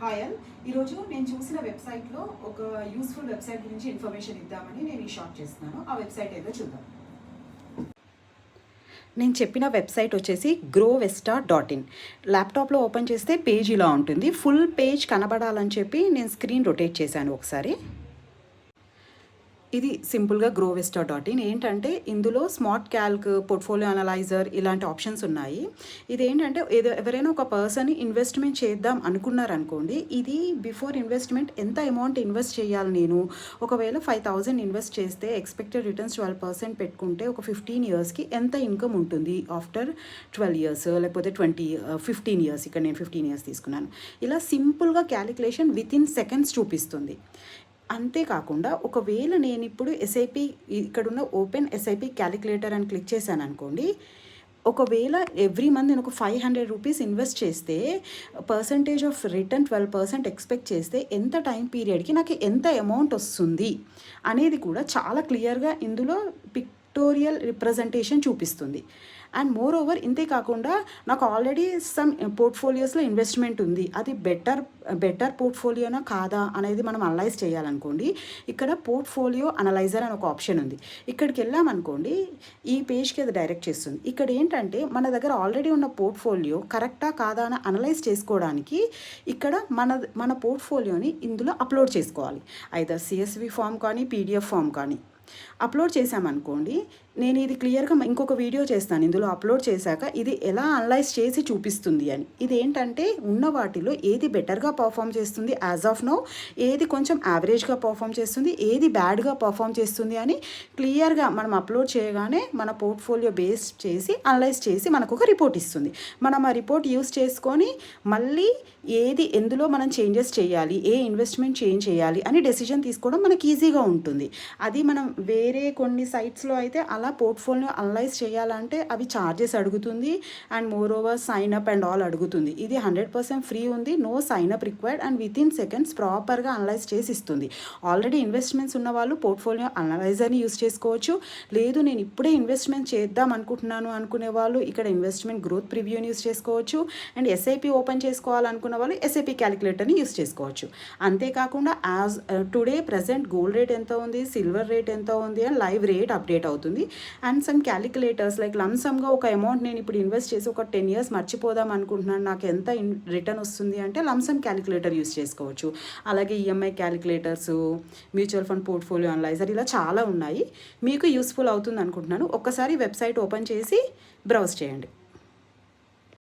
Hi all. ఈరోజు నేను చూసిన వెబ్సైట్లో ఒక యూస్ఫుల్ వెబ్సైట్ గురించి ఇన్ఫర్మేషన్ ఇద్దామని నేను ఈ షార్ట్ చేస్తున్నాను. ఆ వెబ్సైట్ ఏదో చూద్దాం. నేను చెప్పిన వెబ్సైట్ వచ్చేసి growvesta.in. ల్యాప్టాప్లో ఓపెన్ చేస్తే పేజ్ ఇలా ఉంటుంది. ఫుల్ పేజ్ కనబడాలని చెప్పి నేను స్క్రీన్ రొటేట్ చేశాను ఒకసారి. ఇది సింపుల్గా growvesta.in. ఏంటంటే ఇందులో స్మార్ట్ క్యాల్క్, పోర్ట్ఫోలియో అనలైజర్ ఇలాంటి ఆప్షన్స్ ఉన్నాయి. ఇదేంటంటే ఎవరైనా ఒక పర్సన్ ఇన్వెస్ట్మెంట్ చేద్దాం అనుకున్నారనుకోండి, ఇది బిఫోర్ ఇన్వెస్ట్మెంట్ ఎంత అమౌంట్ ఇన్వెస్ట్ చేయాలి, నేను ఒకవేళ 5,000 ఇన్వెస్ట్ చేస్తే ఎక్స్పెక్టెడ్ రిటర్న్స్ 12% పెట్టుకుంటే ఒక 15 ఇయర్స్కి ఎంత ఇన్కమ్ ఉంటుంది ఆఫ్టర్ 12 ఇయర్స్, లేకపోతే 15 ఇయర్స్. ఇక్కడ నేను 15 ఇయర్స్ తీసుకున్నాను. ఇలా సింపుల్గా క్యాలిక్యులేషన్ వితిన్ సెకండ్స్ చూపిస్తుంది. అంతేకాకుండా ఒకవేళ నేను ఇప్పుడు ఎస్ఐపి ఇక్కడున్న ఓపెన్ ఎస్ఐపి క్యాలిక్యులేటర్ అని క్లిక్ చేశాను అనుకోండి, ఒకవేళ ఎవ్రీ మంత్ నేను ఒక 500 రూపీస్ ఇన్వెస్ట్ చేస్తే పర్సంటేజ్ ఆఫ్ రిటర్న్ 12% ఎక్స్పెక్ట్ చేస్తే ఎంత టైం పీరియడ్కి నాకు ఎంత అమౌంట్ వస్తుంది అనేది కూడా చాలా క్లియర్గా ఇందులో పిక్టోరియల్ రిప్రజెంటేషన్ చూపిస్తుంది. అండ్ మోర్ ఓవర్ ఇంతే కాకుండా నాకు ఆల్రెడీ సమ్ పోర్ట్ఫోలియోస్లో ఇన్వెస్ట్మెంట్ ఉంది, అది బెటర్ పోర్ట్ఫోలియోనా కాదా అనేది మనం అనలైజ్ చేయాలనుకోండి, ఇక్కడ పోర్ట్ఫోలియో అనలైజర్ అని ఒక ఆప్షన్ ఉంది. ఇక్కడికి వెళ్ళామనుకోండి, ఈ పేజ్కి అది డైరెక్ట్ చేస్తుంది. ఇక్కడ ఏంటంటే మన దగ్గర ఆల్రెడీ ఉన్న పోర్ట్ఫోలియో కరెక్టా కాదా అని అనలైజ్ చేసుకోవడానికి ఇక్కడ మన పోర్ట్ఫోలియోని ఇందులో అప్లోడ్ చేసుకోవాలి. అయితే CSV ఫామ్ కానీ PDF ఫామ్ కానీ అప్లోడ్ చేశామనుకోండి, నేను ఇది క్లియర్గా ఇంకొక వీడియో చేస్తాను ఇందులో అప్లోడ్ చేశాక ఇది ఎలా అనలైజ్ చేసి చూపిస్తుంది అని. ఇది ఏంటంటే ఉన్న వాటిలో ఏది బెటర్గా పర్ఫామ్ చేస్తుంది యాజ్ ఆఫ్ నో, ఏది కొంచెం యావరేజ్గా పర్ఫామ్ చేస్తుంది, ఏది బ్యాడ్గా పర్ఫామ్ చేస్తుంది అని క్లియర్గా మనం అప్లోడ్ చేయగానే మన పోర్ట్ఫోలియో బేస్ చేసి అనలైజ్ చేసి మనకు ఒక రిపోర్ట్ ఇస్తుంది. మనం ఆ రిపోర్ట్ యూస్ చేసుకొని మళ్ళీ ఏది ఎందులో మనం చేంజెస్ చేయాలి, ఏ ఇన్వెస్ట్మెంట్ చేంజ్ చేయాలి అని డెసిషన్ తీసుకోవడం మనకి ఈజీగా ఉంటుంది. అది మనం వేరే కొన్ని సైట్స్లో అయితే అలా పోర్ట్ఫోలియో అనలైజ్ చేయాలంటే అవి ఛార్జెస్ అడుగుతుంది and more over sign up and all అడుగుతుంది. ఇది 100% ఫ్రీ ఉంది, no sign up required and within seconds ప్రాపర్గా అనలైజ్ చేసి ఇస్తుంది. ఆల్రెడీ ఇన్వెస్ట్మెంట్స్ ఉన్న వాళ్ళు పోర్ట్ఫోలియో అనలైజర్ని యూస్ చేసుకోవచ్చు. లేదు నేను ఇప్పుడే ఇన్వెస్ట్మెంట్ చేద్దాం అనుకుంటున్నాను అనుకునే వాళ్ళు ఇక్కడ ఇన్వెస్ట్మెంట్ గ్రోత్ ప్రివ్యూని యూస్ చేసుకోవచ్చు. అండ్ SIP ఓపెన్ చేసుకోవాలనుకున్న వాళ్ళు SIP క్యాలిక్యులేటర్ని యూస్ చేసుకోవచ్చు. అంతేకాకుండా as today present gold rate ఎంత ఉంది, సిల్వర్ రేట్ ఎంత ఉంది అని లైవ్ రేట్ అప్డేట్ అవుతుంది. అండ్ సమ్ క్యాలిక్యులేటర్స్ లైక్ లంసమ్గా ఒక అమౌంట్ నేను ఇప్పుడు ఇన్వెస్ట్ చేసి ఒక 10 ఇయర్స్ మర్చిపోదాం అనుకుంటున్నాను, నాకు ఎంత రిటర్న్ వస్తుంది అంటే లంసమ్ క్యాలిక్యులేటర్ యూస్ చేసుకోవచ్చు. అలాగే EMI calculators, mutual fund portfolio analyser ఇలా చాలా ఉన్నాయి. మీకు యూస్ఫుల్ అవుతుంది అనుకుంటున్నాను. ఒక్కసారి వెబ్సైట్ ఓపెన్ చేసి బ్రౌజ్ చేయండి.